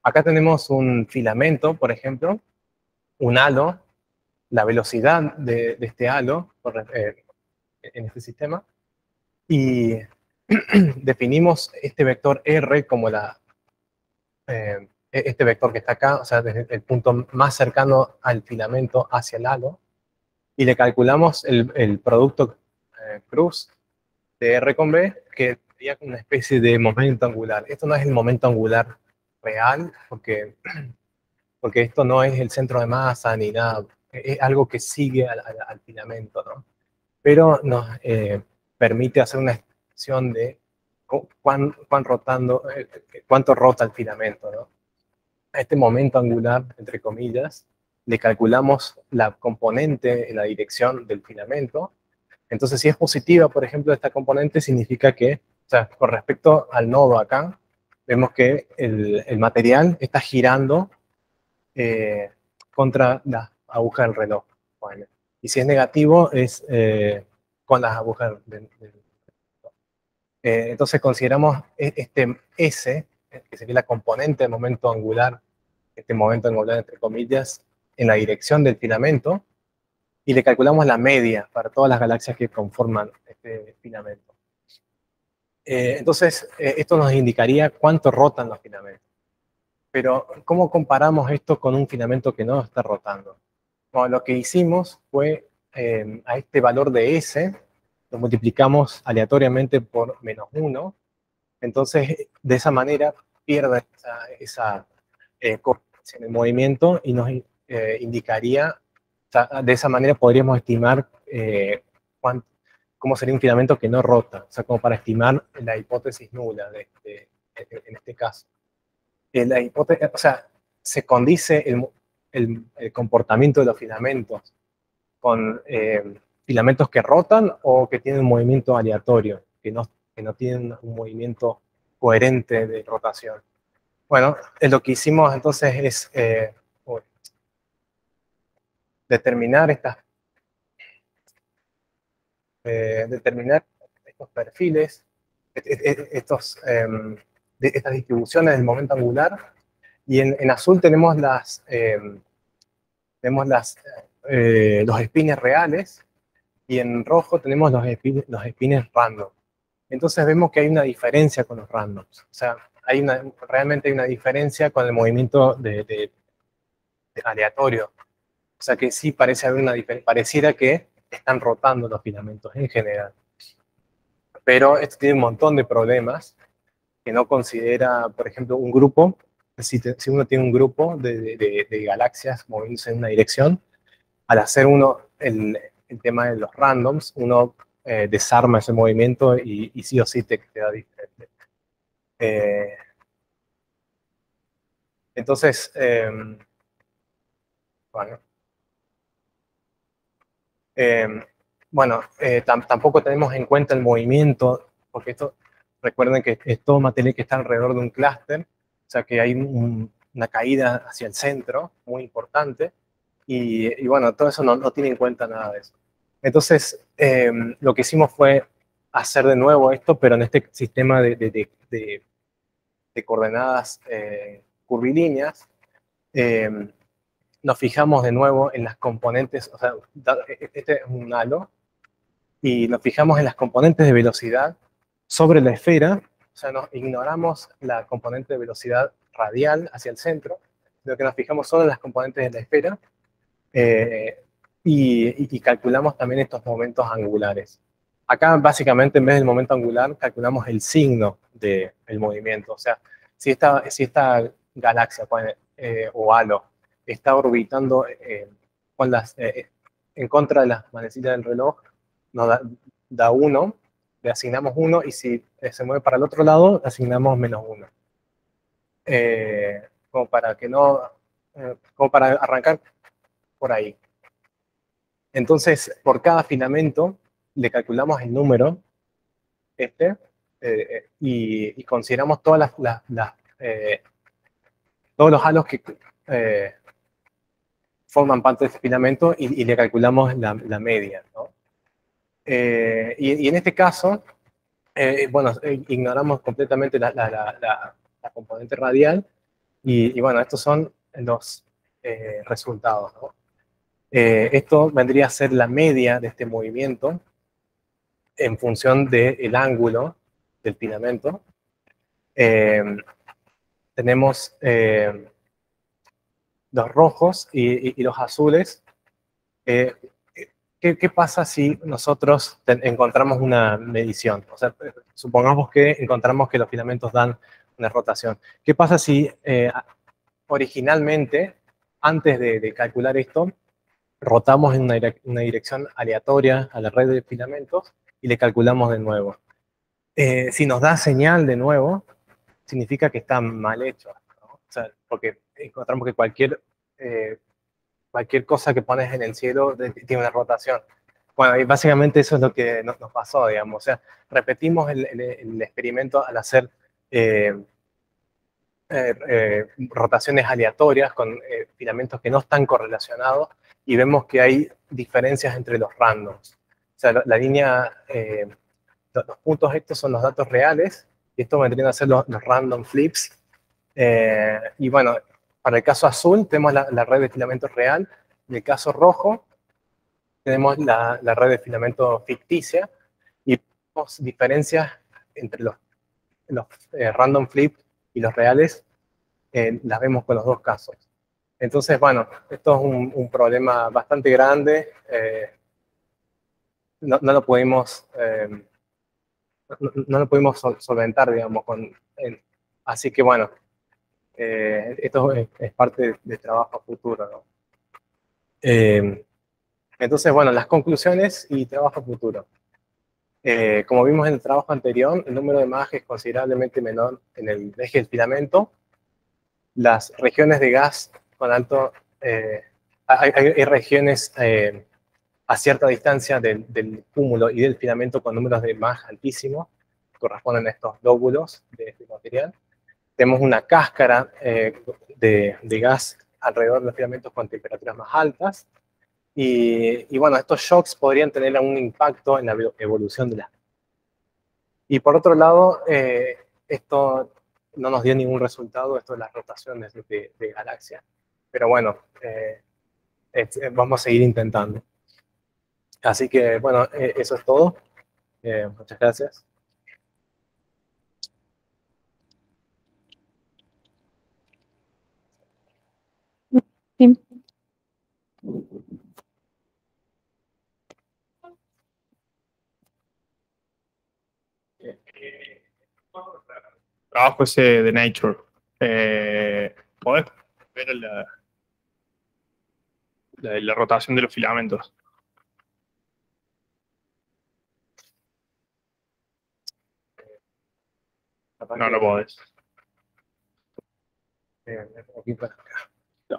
Acá tenemos un filamento, por ejemplo, un halo, la velocidad de este halo en este sistema, y definimos este vector R como este vector que está acá, o sea, desde el punto más cercano al filamento hacia el halo, y le calculamos el producto cruz de R con B, que sería una especie de momento angular. Esto no es el momento angular real, porque esto no es el centro de masa ni nada, es algo que sigue al filamento, ¿no? Pero nos permite hacer una estimación de cuánto rota el filamento, ¿no? A este momento angular, entre comillas, le calculamos la componente en la dirección del filamento. Entonces, si es positiva, por ejemplo, esta componente, significa que, o sea, con respecto al nodo acá, vemos que el material está girando contra las agujas del reloj. Bueno, y si es negativo, es con las agujas del reloj. Entonces consideramos este S, que sería la componente de momento angular, este momento angular entre comillas, en la dirección del filamento, y le calculamos la media para todas las galaxias que conforman este filamento. Entonces, esto nos indicaría cuánto rotan los filamentos. Pero, ¿cómo comparamos esto con un filamento que no está rotando? Bueno, lo que hicimos fue, a este valor de S, lo multiplicamos aleatoriamente por -1, entonces de esa manera pierde esa coherencia en el movimiento y nos indicaría, o sea, de esa manera podríamos estimar cómo sería un filamento que no rota, o sea, como para estimar la hipótesis nula en este caso. La hipótesis, o sea, se condice el comportamiento de los filamentos con filamentos que rotan o que tienen un movimiento aleatorio, que no tienen un movimiento coherente de rotación. Bueno, lo que hicimos entonces es determinar estos perfiles, estas distribuciones del momento angular, y en azul tenemos los spines reales, y en rojo tenemos los spines random. Entonces vemos que hay una diferencia con los randoms. O sea, realmente hay una diferencia con el movimiento aleatorio. O sea que sí parece haber una diferencia, pareciera que están rotando los filamentos en general. Pero esto tiene un montón de problemas que no considera, por ejemplo, un grupo. Si uno tiene un grupo de galaxias moviéndose en una dirección, al hacer uno el tema de los randoms, uno desarma ese movimiento y sí o sí te queda diferente. Entonces, tampoco tenemos en cuenta el movimiento, porque recuerden que es todo material que está alrededor de un clúster, o sea que hay una caída hacia el centro muy importante, y bueno, todo eso no tiene en cuenta nada de eso. Entonces, lo que hicimos fue hacer de nuevo esto, pero en este sistema de coordenadas curvilíneas. Nos fijamos de nuevo en las componentes, o sea, este es un halo, y nos fijamos en las componentes de velocidad sobre la esfera, o sea, ignoramos la componente de velocidad radial hacia el centro, sino que nos fijamos solo en las componentes de la esfera, y calculamos también estos momentos angulares. Acá, básicamente, en vez del momento angular, calculamos el signo del movimiento. O sea, si esta galaxia o halo está orbitando en contra de las manecillas del reloj, nos da 1, le asignamos 1, y si se mueve para el otro lado, le asignamos -1. Como para arrancar por ahí. Entonces, por cada filamento, le calculamos el número, y consideramos todas todos los halos que forman parte de este filamento y le calculamos la media, ¿no? Y en este caso, bueno, ignoramos completamente la componente radial y bueno, estos son los resultados, ¿no? Esto vendría a ser la media de este movimiento en función del ángulo del filamento. Tenemos los rojos y los azules. ¿Qué pasa si nosotros encontramos una medición? O sea, supongamos que encontramos que los filamentos dan una rotación. ¿Qué pasa si originalmente, antes de calcular esto, rotamos en una dirección aleatoria a la red de filamentos y le calculamos de nuevo? Si nos da señal de nuevo, significa que está mal hecho, ¿no? O sea, porque encontramos que cualquier cosa que pones en el cielo tiene una rotación. Bueno, y básicamente eso es lo que nos pasó, digamos. O sea, repetimos el experimento al hacer rotaciones aleatorias con filamentos que no están correlacionados y vemos que hay diferencias entre los randoms. O sea, la línea, los puntos estos son los datos reales y estos vendrían a ser los random flips. Y bueno, para el caso azul tenemos la red de filamentos real. En el caso rojo tenemos la red de filamentos ficticia y vemos diferencias entre los random flip y los reales. Las vemos con los dos casos. Entonces, bueno, esto es un problema bastante grande. No lo pudimos, no lo pudimos solventar, digamos. Así que, bueno, esto es parte del trabajo futuro, ¿no? Entonces, bueno, las conclusiones y trabajo futuro. Como vimos en el trabajo anterior, el número de MAG es considerablemente menor en el eje del filamento. Las regiones de gas con alto... hay regiones a cierta distancia del cúmulo y del filamento con números de MAG altísimos, corresponden a estos lóbulos de este material. Tenemos una cáscara de gas alrededor de los filamentos con temperaturas más altas. Y bueno, estos shocks podrían tener un impacto en la evolución de las... Y por otro lado, esto no nos dio ningún resultado, esto de las rotaciones de galaxias. Pero bueno, vamos a seguir intentando. Así que bueno, eso es todo. Muchas gracias. Sí. Trabajo ese de Nature. ¿Podés ver la rotación de los filamentos? No, no podés.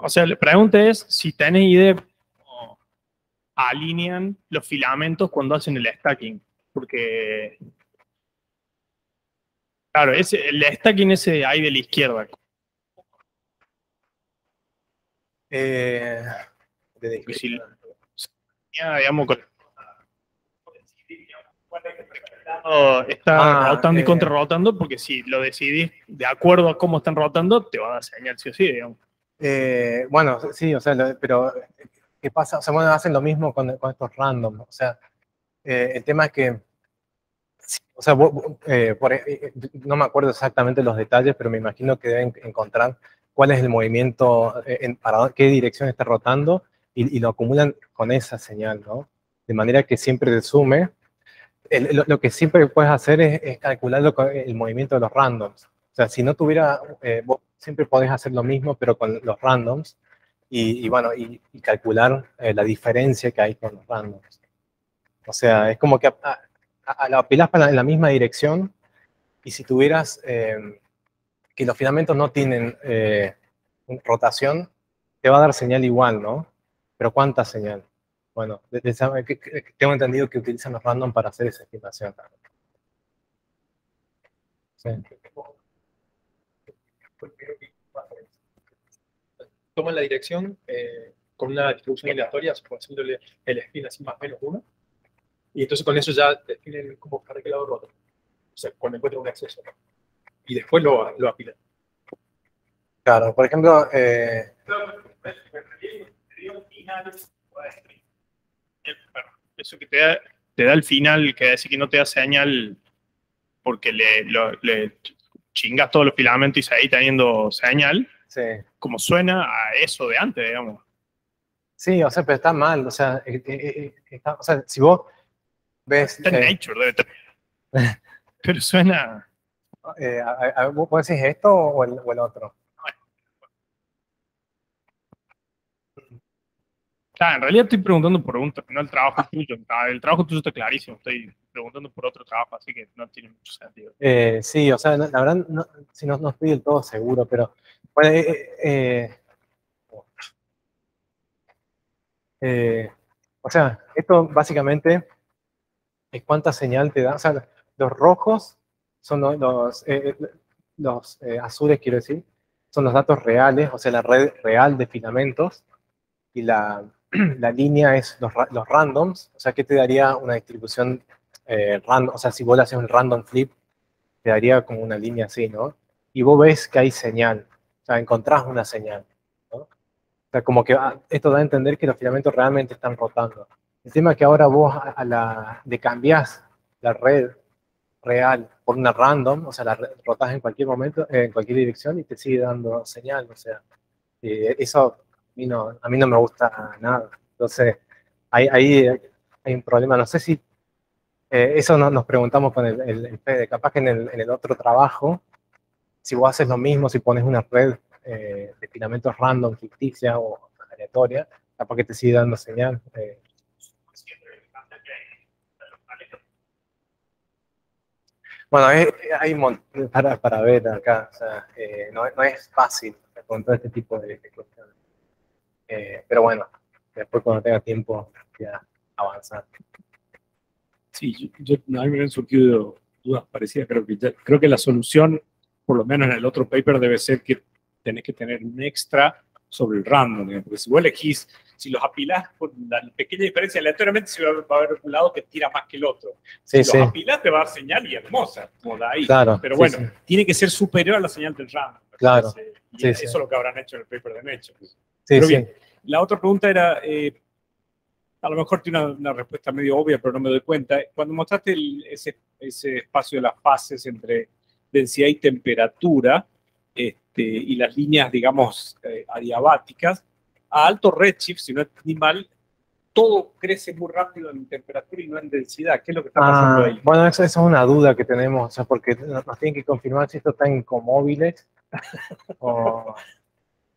O sea, la pregunta es si tenés idea de cómo alinean los filamentos cuando hacen el stacking. Porque, claro, el stacking ese ahí de la izquierda. Si, digamos, está rotando y contrarrotando, porque si lo decidís de acuerdo a cómo están rotando, te va a dar señal sí o sí, digamos. Bueno, sí, o sea, pero ¿qué pasa? O sea, bueno, hacen lo mismo con estos random. O sea, el tema es que, o sea, no me acuerdo exactamente los detalles, pero me imagino que deben encontrar cuál es el movimiento, para qué dirección está rotando, y lo acumulan con esa señal, ¿no? De manera que siempre te sume. Lo que siempre puedes hacer es calcular el movimiento de los randoms. O sea, si no tuviera, vos siempre podés hacer lo mismo, pero con los randoms, y bueno, y calcular la diferencia que hay con los randoms. O sea, es como que lo apilás en la misma dirección, y si tuvieras que los filamentos no tienen rotación, te va a dar señal igual, ¿no? Pero ¿cuánta señal? Bueno, tengo entendido que utilizan los random para hacer esa estimación. Sí. toman la dirección con una distribución aleatoria, haciéndole el spin así más o menos 1, y entonces con eso ya definen como para qué lado rota. O sea, cuando encuentran un acceso. Y después lo apilan. Claro, por ejemplo, eso que te da el final, que decir que no te da señal porque le chingas todos los filamentos y seguís teniendo señal, sí. como suena a eso de antes, digamos. Sí, o sea, pero está mal, o sea, o sea, si vos ves... Está en Nature, debe estar. Pero suena... ¿Vos decís esto o el otro? Claro, en realidad estoy preguntando por no el trabajo tuyo. El trabajo tuyo está clarísimo. Estoy preguntando por otro trabajo, así que no tiene mucho sentido. Sí, o sea, la verdad, si no estoy del todo seguro, pero... Bueno, o sea, esto básicamente es cuánta señal te da. O sea, los rojos son los azules, quiero decir, son los datos reales, o sea, la red real de filamentos, y la línea es los randoms, o sea, que te daría una distribución random, o sea, si vos le haces un random flip, te daría como una línea así, ¿no? Y vos ves que hay señal, o sea, encontrás una señal, ¿no? O sea, como que esto da a entender que los filamentos realmente están rotando. El tema es que ahora vos le cambiás la red real por una random, o sea, rotás en cualquier momento, en cualquier dirección y te sigue dando señal, o sea, eso a mí no me gusta nada. Entonces, ahí hay un problema. No sé si eso nos preguntamos con el Fede. Capaz que en el otro trabajo, si vos haces lo mismo, si pones una red de filamentos random, ficticia o aleatoria, capaz que te sigue dando señal. Bueno, hay un montón para ver acá. O sea, no es fácil con todo este tipo de cuestiones. Pero bueno, después cuando tenga tiempo ya avanzar. Sí, a mí me han surgido dudas parecidas. Creo que la solución, por lo menos en el otro paper, debe ser que tenés que tener un extra sobre el random, digamos, porque si vos elegís, si los apilás por la pequeña diferencia, aleatoriamente se va a haber un lado que tira más que el otro. Sí, si los apilás te va a dar señal y hermosa, como da ahí. Claro, pero bueno, sí. tiene que ser superior a la señal del random. Claro. Y eso es lo que habrán hecho en el paper de Nature. Sí, Pero bien, la otra pregunta era, a lo mejor tiene una respuesta medio obvia, pero no me doy cuenta. Cuando mostraste ese espacio de las fases entre densidad y temperatura, y las líneas, digamos, adiabáticas, a alto redshift, si no entendí mal, todo crece muy rápido en temperatura y no en densidad. ¿Qué es lo que está pasando ahí? Bueno, esa es una duda que tenemos, o sea, porque nos tienen que confirmar si esto está en comóviles.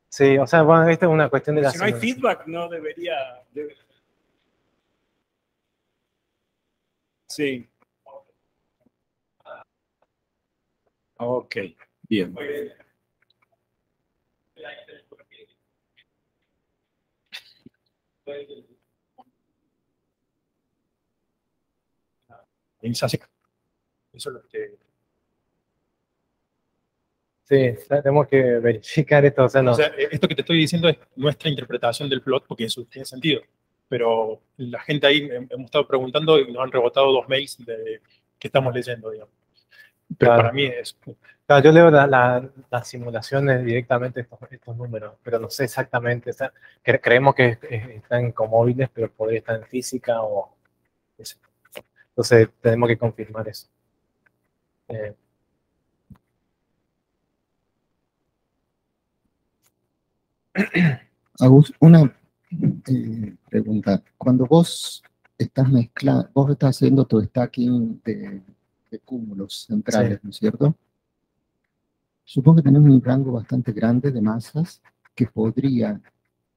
Sí, o sea, bueno, esta es una cuestión de la... Si no hay feedback, no debería... Sí. Ok, bien. Eso es lo que... Sí, tenemos que verificar esto. O sea, esto que te estoy diciendo es nuestra interpretación del plot, porque eso tiene sentido. Pero la gente ahí, hemos estado preguntando y nos han rebotado 2 mails que estamos leyendo, digamos. Pero claro. Para mí es... Claro, yo leo las simulaciones directamente estos números, pero no sé exactamente. O sea, creemos que está en comóviles, pero podría estar en física o... Entonces tenemos que confirmar eso. Agus, una pregunta. Cuando vos estás vos estás haciendo tu stacking de cúmulos centrales, ¿no es cierto? Supongo que tenés un rango bastante grande de masas que podría,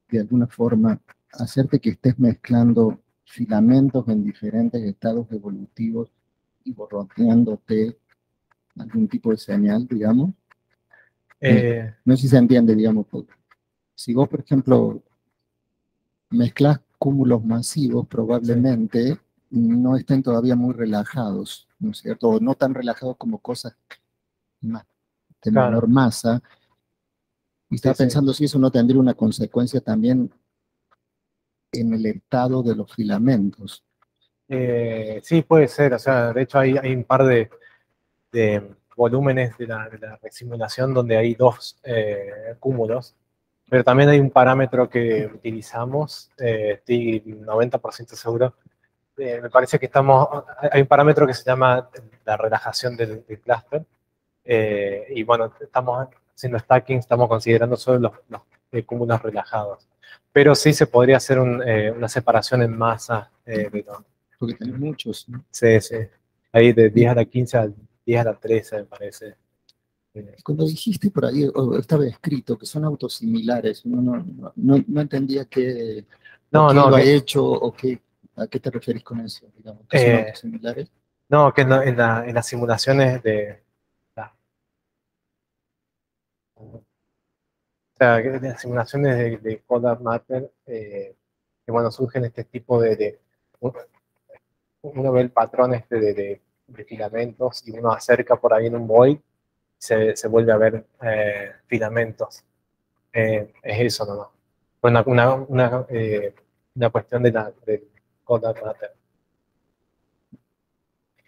de alguna forma, hacerte que estés mezclando filamentos en diferentes estados evolutivos y borroteándote algún tipo de señal, digamos. No sé si se entiende, digamos. Si vos, por ejemplo, mezclas cúmulos masivos, probablemente no estén todavía muy relajados, ¿no es cierto? O no tan relajados como cosas de menor masa, Y estaba Sí, sí. pensando si eso no tendría una consecuencia también en el estado de los filamentos. Sí, puede ser. O sea, de hecho hay un par de volúmenes de la resimulación donde hay dos cúmulos, pero también hay un parámetro que utilizamos, estoy 90% seguro. Me parece que hay un parámetro que se llama la relajación del clúster, y bueno, estamos haciendo stacking, estamos considerando solo los cúmulos relajados. Pero sí se podría hacer una separación en masa de los. Porque tenés muchos, ¿no? Sí, sí. Ahí de 10 a la 15 al 10 a la 13, me parece. Cuando dijiste por ahí, o estaba escrito que son autosimilares, no entendía qué, o No, quién no, lo ha hecho, o qué, a qué te referís con eso, digamos, que son autosimilares. no, que en las simulaciones o sea, que en las simulaciones de Cold Matter, que bueno, surgen este tipo uno ve el patrón de filamentos y uno acerca por ahí en un void, se vuelve a ver filamentos. Es eso nomás. Una cuestión del Cold Matter.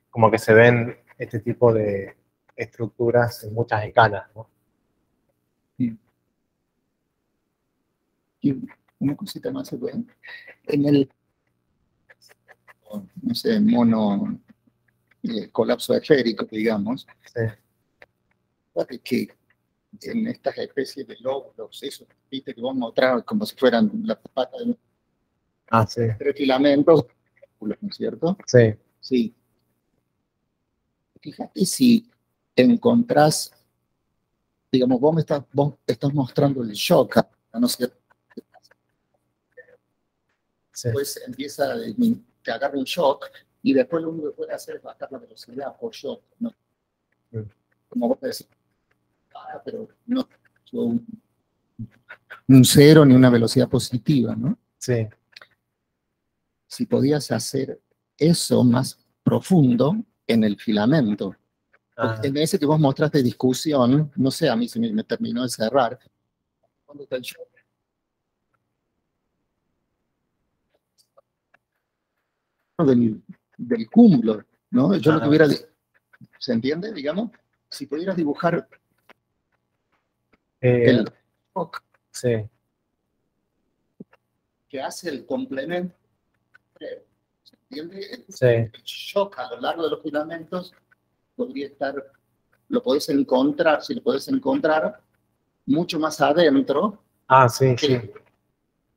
Como que se ven este tipo de estructuras en muchas escalas, ¿no? Y una cosita más, ¿se puede? En el, no sé, mono colapso esférico, digamos, Sí. fíjate que en estas especies de lóbulos, eso, viste que vos mostrabas como si fueran las patas de Ah, sí. tres filamentos, ¿no es cierto? Sí. Sí. Fíjate si encontrás, digamos, vos estás mostrando el shock, ¿no es cierto? Sí. Después empieza, te agarra un shock y después lo único que puede hacer es bajar la velocidad por shock, ¿no? Como vos decís, pero no un cero ni una velocidad positiva, ¿no? Sí. Si podías hacer eso más profundo en el filamento. Ah, En ese que vos mostraste discusión, no sé, a mí se me terminó de cerrar. Cuando está el shock, del cúmulo, ¿no? Yo lo que hubiera, ¿se entiende? Digamos, si pudieras dibujar el shock sí. que hace el complemento, ¿se entiende? Sí. El shock a lo largo de los filamentos podría estar, lo podés encontrar, si lo podés encontrar, mucho más adentro. Ah, sí, sí.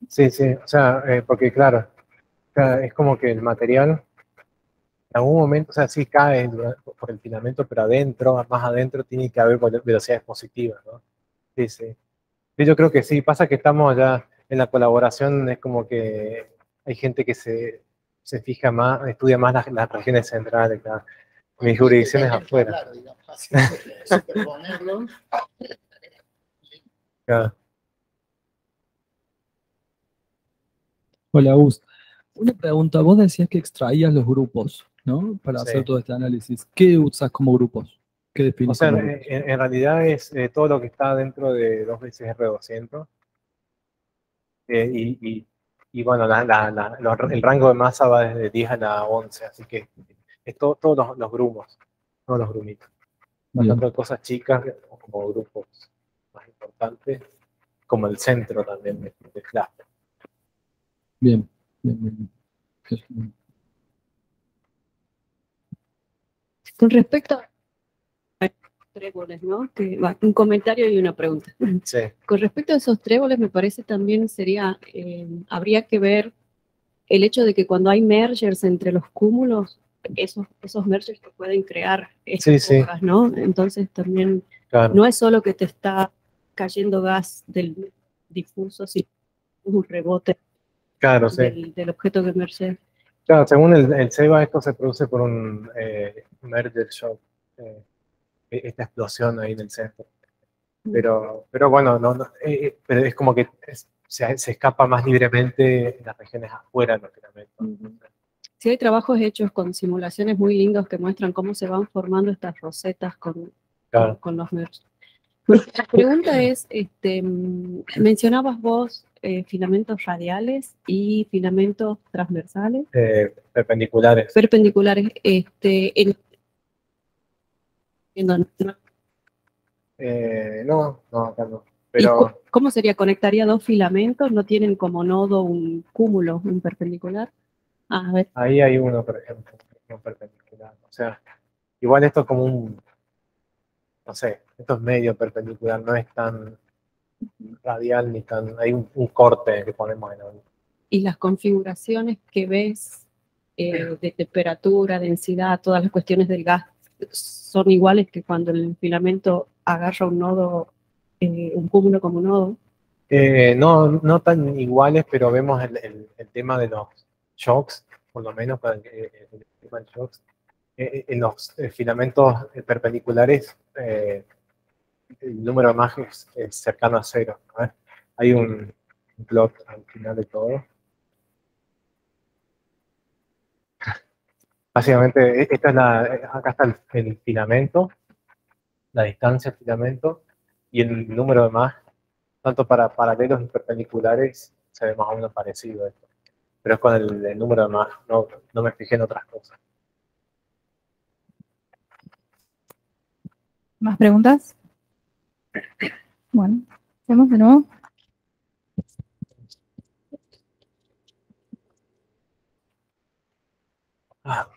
Sí, sí. O sea, porque claro, o sea, es como que el material en algún momento, o sea, sí cae por el filamento, pero adentro, más adentro, tiene que haber velocidades positivas, ¿no? Sí, sí. Sí, yo creo que sí. Pasa que estamos ya en la colaboración, es como que hay gente que se fija más, estudia más las regiones centrales, claro. Mi jurisdicción es afuera. Hablar, digamos, así, superponerlo. Claro. Hola, Gus. Una pregunta, vos decías que extraías los grupos, ¿no? Para Sí. hacer todo este análisis. ¿Qué usas como grupos? ¿Qué O defines sea, como grupos? en realidad es todo lo que está dentro de 2 veces R200. Y bueno, el rango de masa va desde 10 a la 11, así que es todos los grumos, todos los grumitos. No Bien. tanto cosas chicas como grupos más importantes, como el centro también del cluster. Bien, bien, bien, bien. Con respecto a tréboles, ¿no? Un comentario y una pregunta. Sí. Con respecto a esos tréboles, me parece también habría que ver el hecho de que cuando hay mergers entre los cúmulos, esos mergers te pueden crear estas Sí, sí. hojas, ¿no? Entonces también Claro. no es solo que te está cayendo gas del difuso, sino un rebote Claro, sí. del objeto que merge. Claro, según el SEBA, esto se produce por un merger shock, esta explosión ahí en el centro. Pero bueno, pero es como que se escapa más libremente en las regiones afuera de los filamentos. Sí, hay trabajos hechos con simulaciones muy lindos que muestran cómo se van formando estas rosetas Claro. con los mergers. Bueno, la pregunta es, mencionabas vos filamentos radiales y filamentos transversales, Perpendiculares. perpendiculares. No, acá no. ¿Y Pero cómo sería? ¿Conectaría dos filamentos? ¿No tienen como nodo un cúmulo, un perpendicular? A ver, ahí hay uno, por ejemplo, un perpendicular. O sea, igual esto es como un, no sé, esto es medio perpendicular, no es tan radial ni tan, hay un corte que ponemos en el. y las configuraciones que ves de temperatura, densidad, todas las cuestiones del gas, son iguales que cuando el filamento agarra un nodo, un cúmulo como un nodo. No tan iguales, pero vemos el tema de los shocks, por lo menos para el tema de shocks. En los filamentos perpendiculares, el número de Mach es cercano a cero, ¿no? Hay un plot al final de todo. Básicamente, esta es acá está el filamento, la distancia del filamento y el número de Mach, tanto para paralelos y perpendiculares, se ve más o menos parecido a esto. Pero es con el número de Mach, no me fijé en otras cosas. ¿Más preguntas? Bueno, hacemos de nuevo. Ah.